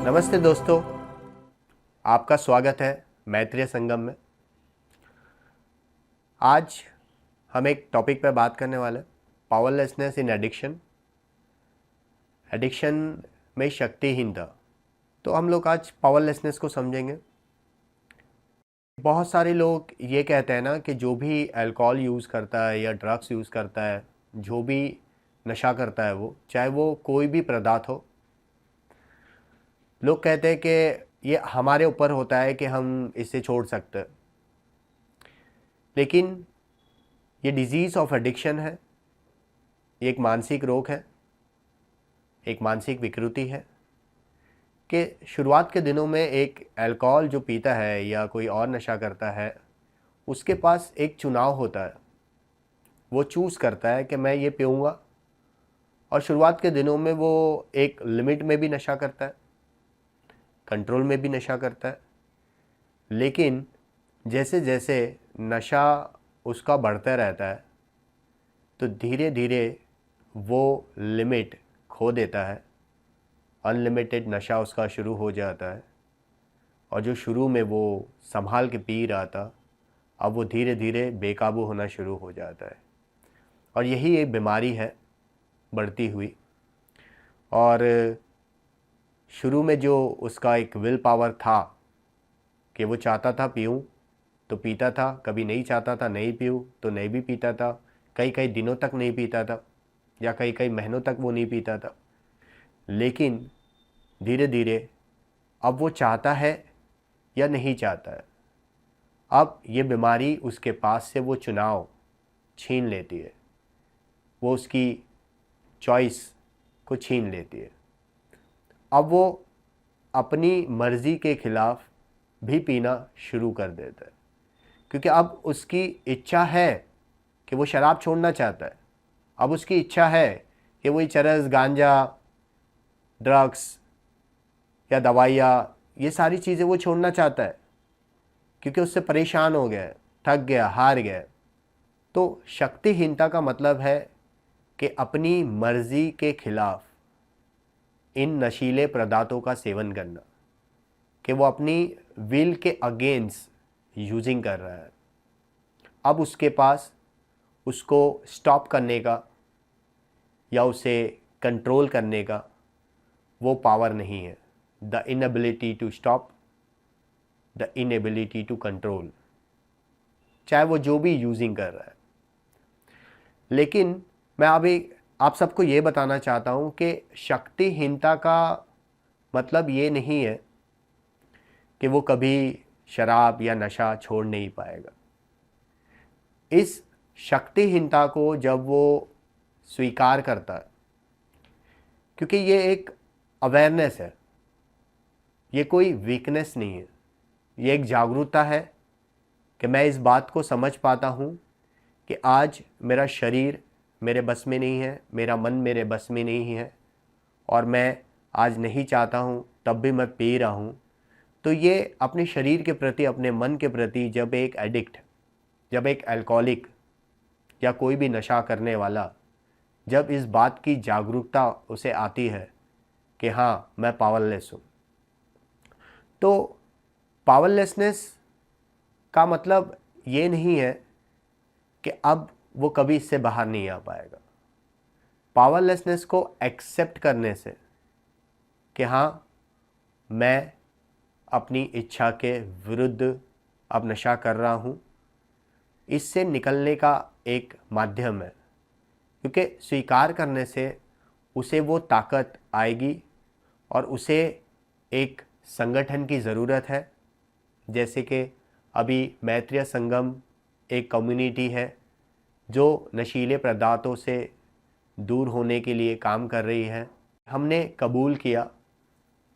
नमस्ते दोस्तों, आपका स्वागत है मैत्रेय संगम में। आज हम एक टॉपिक पर बात करने वाले हैं, पावरलेसनेस इन एडिक्शन। एडिक्शन में शक्तिहीनता। तो हम लोग आज पावरलेसनेस को समझेंगे। बहुत सारे लोग ये कहते हैं ना कि जो भी अल्कोहल यूज़ करता है या ड्रग्स यूज़ करता है, जो भी नशा करता है, वो चाहे वो कोई भी पदार्थ हो, लोग कहते हैं कि ये हमारे ऊपर होता है कि हम इसे छोड़ सकते हैं। लेकिन ये डिजीज़ ऑफ एडिक्शन है, ये एक मानसिक रोग है, एक मानसिक विकृति है कि शुरुआत के दिनों में एक अल्कोहल जो पीता है या कोई और नशा करता है, उसके पास एक चुनाव होता है। वो चूज़ करता है कि मैं ये पीऊँगा, और शुरुआत के दिनों में वो एक लिमिट में भी नशा करता है, कंट्रोल में भी नशा करता है। लेकिन जैसे जैसे नशा उसका बढ़ता रहता है, तो धीरे धीरे वो लिमिट खो देता है। अनलिमिटेड नशा उसका शुरू हो जाता है, और जो शुरू में वो संभाल के पी रहा था, अब वो धीरे धीरे बेकाबू होना शुरू हो जाता है। और यही एक बीमारी है बढ़ती हुई। और शुरू में जो उसका एक विल पावर था कि वो चाहता था पीऊँ तो पीता था, कभी नहीं चाहता था नहीं पीऊँ तो नहीं भी पीता था, कई कई दिनों तक नहीं पीता था या कई कई महीनों तक वो नहीं पीता था। लेकिन धीरे धीरे अब वो चाहता है या नहीं चाहता है, अब ये बीमारी उसके पास से वो चुनाव छीन लेती है, वो उसकी चॉइस को छीन लेती है। अब वो अपनी मर्ज़ी के ख़िलाफ़ भी पीना शुरू कर देता है, क्योंकि अब उसकी इच्छा है कि वो शराब छोड़ना चाहता है। अब उसकी इच्छा है कि वही चरस, गांजा, ड्रग्स या दवाइयाँ, ये सारी चीज़ें वो छोड़ना चाहता है, क्योंकि उससे परेशान हो गया है, थक गया, हार गया। तो शक्तिहीनता का मतलब है कि अपनी मर्ज़ी के ख़िलाफ़ इन नशीले पदार्थों का सेवन करना, कि वो अपनी विल के अगेंस्ट यूजिंग कर रहा है। अब उसके पास उसको स्टॉप करने का या उसे कंट्रोल करने का वो पावर नहीं है। The inability to stop, the inability to control, चाहे वो जो भी यूजिंग कर रहा है। लेकिन मैं अभी आप सबको ये बताना चाहता हूँ कि शक्तिहीनता का मतलब ये नहीं है कि वो कभी शराब या नशा छोड़ नहीं पाएगा। इस शक्तिहीनता को जब वो स्वीकार करता है, क्योंकि ये एक अवेयरनेस है, ये कोई वीकनेस नहीं है, ये एक जागरूकता है कि मैं इस बात को समझ पाता हूँ कि आज मेरा शरीर मेरे बस में नहीं है, मेरा मन मेरे बस में नहीं है, और मैं आज नहीं चाहता हूँ तब भी मैं पी रहा हूँ। तो ये अपने शरीर के प्रति, अपने मन के प्रति जब एक एडिक्ट, जब एक अल्कोहलिक या कोई भी नशा करने वाला, जब इस बात की जागरूकता उसे आती है कि हाँ मैं पावरलेस हूँ, तो पावरलेसनेस का मतलब ये नहीं है कि अब वो कभी इससे बाहर नहीं आ पाएगा। पावरलेसनेस को एक्सेप्ट करने से कि हाँ मैं अपनी इच्छा के विरुद्ध अब नशा कर रहा हूँ, इससे निकलने का एक माध्यम है। क्योंकि स्वीकार करने से उसे वो ताकत आएगी, और उसे एक संगठन की ज़रूरत है। जैसे कि अभी मैत्रेय संगम एक कम्युनिटी है जो नशीले पदार्थों से दूर होने के लिए काम कर रही है। हमने कबूल किया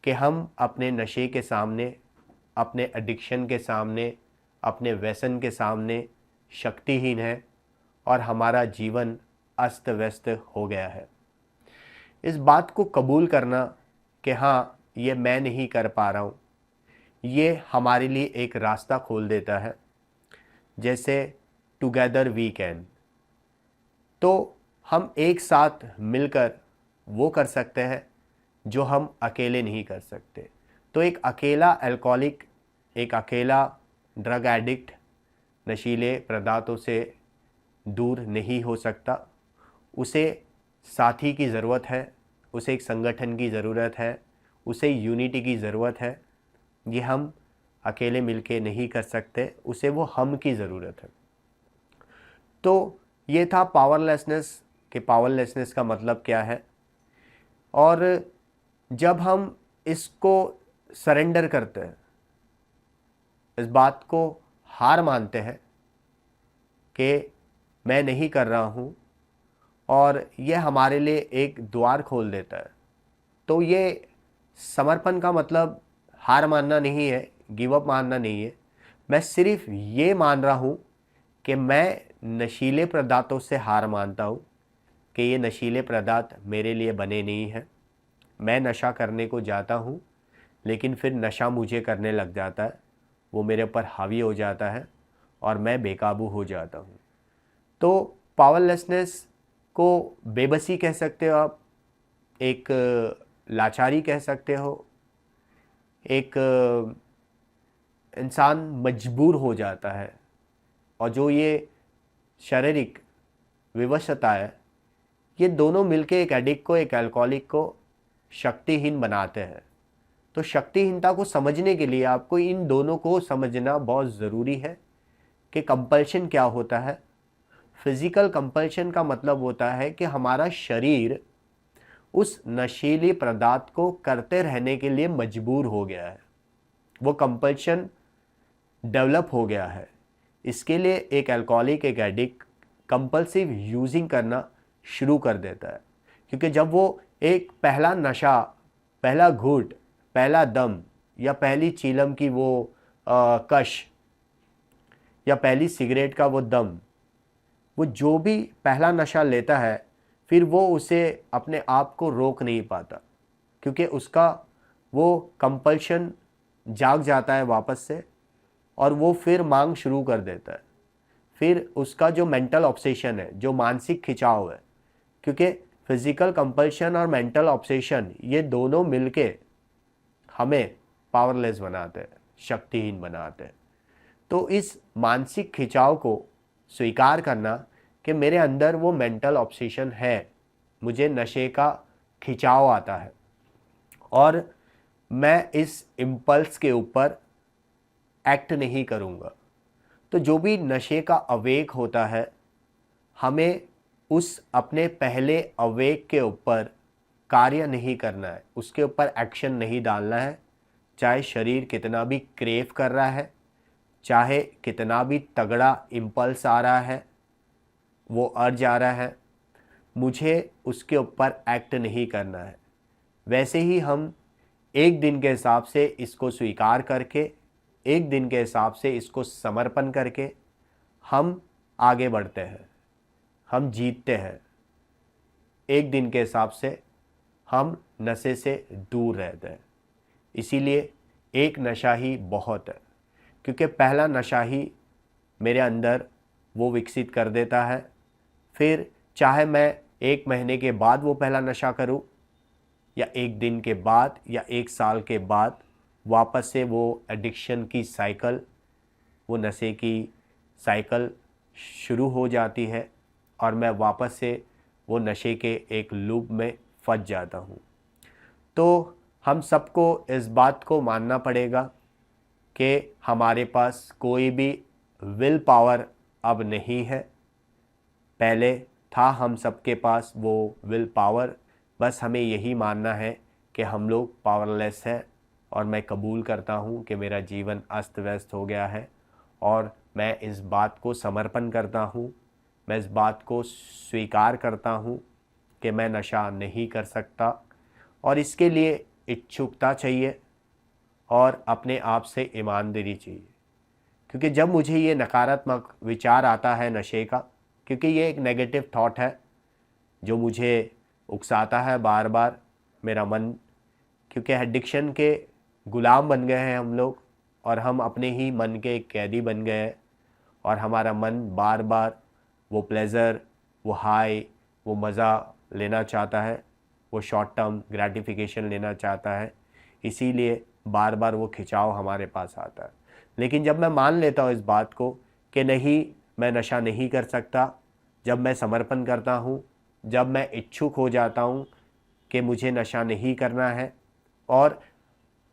कि हम अपने नशे के सामने, अपने एडिक्शन के सामने, अपने व्यसन के सामने शक्तिहीन हैं, और हमारा जीवन अस्त व्यस्त हो गया है। इस बात को कबूल करना कि हाँ ये मैं नहीं कर पा रहा हूँ, ये हमारे लिए एक रास्ता खोल देता है। जैसे टुगेदर वी कैन, तो हम एक साथ मिलकर वो कर सकते हैं जो हम अकेले नहीं कर सकते। तो एक अकेला अल्कोहलिक, एक अकेला ड्रग एडिक्ट नशीले पदार्थों से दूर नहीं हो सकता। उसे साथी की ज़रूरत है, उसे एक संगठन की ज़रूरत है, उसे यूनिटी की ज़रूरत है। ये हम अकेले मिलके नहीं कर सकते, उसे वो हम की ज़रूरत है। तो ये था पावरलेसनेस, कि पावरलेसनेस का मतलब क्या है। और जब हम इसको सरेंडर करते हैं, इस बात को हार मानते हैं कि मैं नहीं कर रहा हूँ, और यह हमारे लिए एक द्वार खोल देता है। तो ये समर्पण का मतलब हार मानना नहीं है, गिव अप मानना नहीं है। मैं सिर्फ ये मान रहा हूँ कि मैं नशीले पदार्थों से हार मानता हूँ कि ये नशीले पदार्थ मेरे लिए बने नहीं हैं। मैं नशा करने को जाता हूँ, लेकिन फिर नशा मुझे करने लग जाता है, वो मेरे ऊपर हावी हो जाता है और मैं बेकाबू हो जाता हूँ। तो पावरलेसनेस को बेबसी कह सकते हो आप, एक लाचारी कह सकते हो, एक इंसान मजबूर हो जाता है। और जो ये शारीरिक विवशता है, ये दोनों मिलके एक एडिक्ट को, एक अल्कोहलिक को शक्तिहीन बनाते हैं। तो शक्तिहीनता को समझने के लिए आपको इन दोनों को समझना बहुत ज़रूरी है कि कंपल्शन क्या होता है। फिजिकल कंपल्शन का मतलब होता है कि हमारा शरीर उस नशीले पदार्थ को करते रहने के लिए मजबूर हो गया है, वो कंपल्शन डेवलप हो गया है। इसके लिए एक अल्कोहलिक, एक एडिक्ट कंपल्सिव यूजिंग करना शुरू कर देता है, क्योंकि जब वो एक पहला नशा, पहला घूंट, पहला दम, या पहली चीलम की वो कश, या पहली सिगरेट का वो दम, वो जो भी पहला नशा लेता है, फिर वो उसे अपने आप को रोक नहीं पाता, क्योंकि उसका वो कंपल्शन जाग जाता है वापस से, और वो फिर मांग शुरू कर देता है। फिर उसका जो मेंटल ऑब्सेशन है, जो मानसिक खिंचाव है, क्योंकि फिजिकल कंपल्शन और मेंटल ऑब्सेशन ये दोनों मिलके हमें पावरलेस बनाते हैं, शक्तिहीन बनाते हैं। तो इस मानसिक खिंचाव को स्वीकार करना कि मेरे अंदर वो मेंटल ऑब्सेशन है, मुझे नशे का खिंचाव आता है, और मैं इस इम्पल्स के ऊपर एक्ट नहीं करूँगा। तो जो भी नशे का अवेक होता है, हमें उस अपने पहले अवेक के ऊपर कार्य नहीं करना है, उसके ऊपर एक्शन नहीं डालना है। चाहे शरीर कितना भी क्रेव कर रहा है, चाहे कितना भी तगड़ा इम्पल्स आ रहा है, वो अर्ज आ रहा है, मुझे उसके ऊपर एक्ट नहीं करना है। वैसे ही हम एक दिन के हिसाब से इसको स्वीकार करके, एक दिन के हिसाब से इसको समर्पण करके हम आगे बढ़ते हैं, हम जीतते हैं। एक दिन के हिसाब से हम नशे से दूर रहते हैं। इसीलिए एक नशा ही बहुत है, क्योंकि पहला नशा ही मेरे अंदर वो विकसित कर देता है। फिर चाहे मैं एक महीने के बाद वो पहला नशा करूं, या एक दिन के बाद, या एक साल के बाद, वापस से वो एडिक्शन की साइकिल, वो नशे की साइकिल शुरू हो जाती है, और मैं वापस से वो नशे के एक लूप में फंस जाता हूँ। तो हम सबको इस बात को मानना पड़ेगा कि हमारे पास कोई भी विल पावर अब नहीं है। पहले था हम सबके पास वो विल पावर, बस हमें यही मानना है कि हम लोग पावरलेस हैं। और मैं कबूल करता हूँ कि मेरा जीवन अस्त व्यस्त हो गया है, और मैं इस बात को समर्पण करता हूँ, मैं इस बात को स्वीकार करता हूँ कि मैं नशा नहीं कर सकता। और इसके लिए इच्छुकता चाहिए और अपने आप से ईमानदारी चाहिए, क्योंकि जब मुझे ये नकारात्मक विचार आता है नशे का, क्योंकि ये एक नेगेटिव थॉट है जो मुझे उकसाता है बार बार मेरा मन, क्योंकि एडिक्शन के गुलाम बन गए हैं हम लोग, और हम अपने ही मन के एक कैदी बन गए हैं, और हमारा मन बार बार वो प्लेज़र, वो हाई, वो मज़ा लेना चाहता है, वो शॉर्ट टर्म ग्रेटिफिकेशन लेना चाहता है। इसीलिए बार बार वो खिंचाव हमारे पास आता है। लेकिन जब मैं मान लेता हूँ इस बात को कि नहीं, मैं नशा नहीं कर सकता, जब मैं समर्पण करता हूँ, जब मैं इच्छुक हो जाता हूँ कि मुझे नशा नहीं करना है, और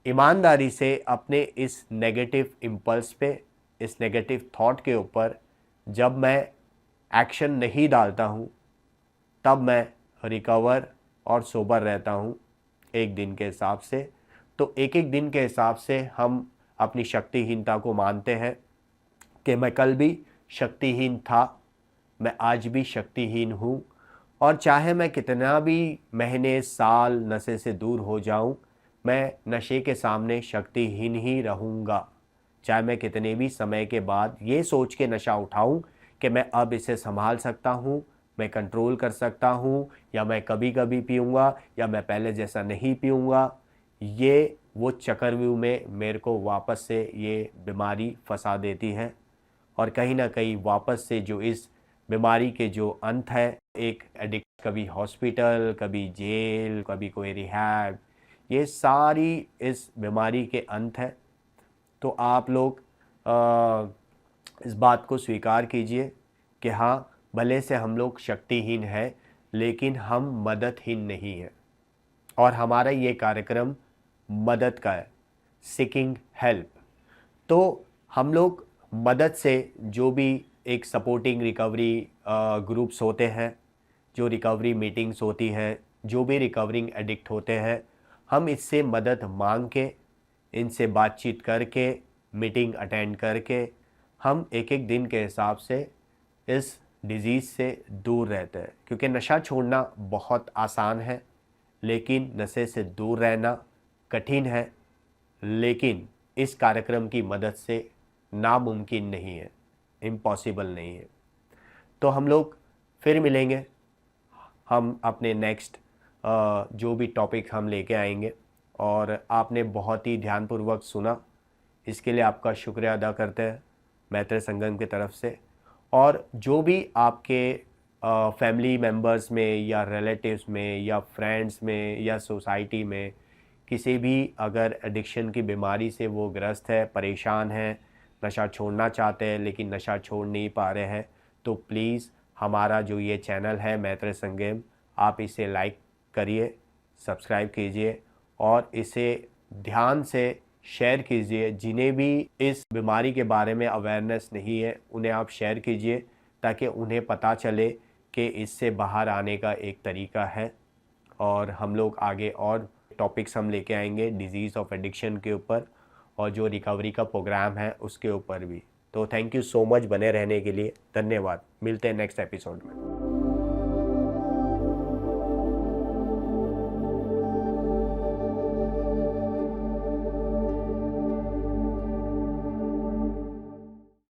ईमानदारी से अपने इस नेगेटिव इम्पल्स पे, इस नेगेटिव थॉट के ऊपर जब मैं एक्शन नहीं डालता हूँ, तब मैं रिकवर और सोबर रहता हूँ एक दिन के हिसाब से। तो एक एक दिन के हिसाब से हम अपनी शक्तिहीनता को मानते हैं कि मैं कल भी शक्तिहीन था, मैं आज भी शक्तिहीन हूँ, और चाहे मैं कितना भी महीने साल नशे से दूर हो जाऊँ, मैं नशे के सामने शक्तिहीन ही रहूँगा। चाहे मैं कितने भी समय के बाद ये सोच के नशा उठाऊँ कि मैं अब इसे संभाल सकता हूँ, मैं कंट्रोल कर सकता हूँ, या मैं कभी कभी पीऊँगा, या मैं पहले जैसा नहीं पीऊँगा, ये वो चक्रव्यूह में मेरे को वापस से ये बीमारी फंसा देती है। और कहीं ना कहीं वापस से जो इस बीमारी के जो अंत है, एक एडिक्ट, कभी हॉस्पिटल, कभी जेल, कभी कोई रिहैब, ये सारी इस बीमारी के अंत है। तो आप लोग इस बात को स्वीकार कीजिए कि हाँ, भले से हम लोग शक्तिहीन हैं, लेकिन हम मददहीन नहीं हैं। और हमारा ये कार्यक्रम मदद का है, सीकिंग हेल्प। तो हम लोग मदद से, जो भी एक सपोर्टिंग रिकवरी ग्रुप्स होते हैं, जो रिकवरी मीटिंग्स होती हैं, जो भी रिकवरिंग एडिक्ट होते हैं, हम इससे मदद मांग के, इनसे बातचीत करके, मीटिंग अटेंड करके, हम एक एक दिन के हिसाब से इस डिज़ीज़ से दूर रहते हैं। क्योंकि नशा छोड़ना बहुत आसान है, लेकिन नशे से दूर रहना कठिन है। लेकिन इस कार्यक्रम की मदद से नामुमकिन नहीं है, इम्पॉसिबल नहीं है। तो हम लोग फिर मिलेंगे, हम अपने नेक्स्ट जो भी टॉपिक हम लेके आएंगे। और आपने बहुत ही ध्यानपूर्वक सुना, इसके लिए आपका शुक्रिया अदा करते हैं मैत्रेय संगम की तरफ से। और जो भी आपके फैमिली मेम्बर्स में, या रिलेटिव्स में, या फ्रेंड्स में, या सोसाइटी में किसी भी अगर एडिक्शन की बीमारी से वो ग्रस्त है, परेशान है, नशा छोड़ना चाहते हैं लेकिन नशा छोड़ नहीं पा रहे हैं, तो प्लीज़ हमारा जो ये चैनल है मैत्रेय संगम, आप इसे लाइक करिए, सब्सक्राइब कीजिए, और इसे ध्यान से शेयर कीजिए। जिन्हें भी इस बीमारी के बारे में अवेयरनेस नहीं है, उन्हें आप शेयर कीजिए, ताकि उन्हें पता चले कि इससे बाहर आने का एक तरीका है। और हम लोग आगे और टॉपिक्स हम लेके आएंगे डिजीज़ ऑफ एडिक्शन के ऊपर, और जो रिकवरी का प्रोग्राम है उसके ऊपर भी। तो थैंक यू सो मच बने रहने के लिए, धन्यवाद। मिलते हैं नेक्स्ट एपिसोड में।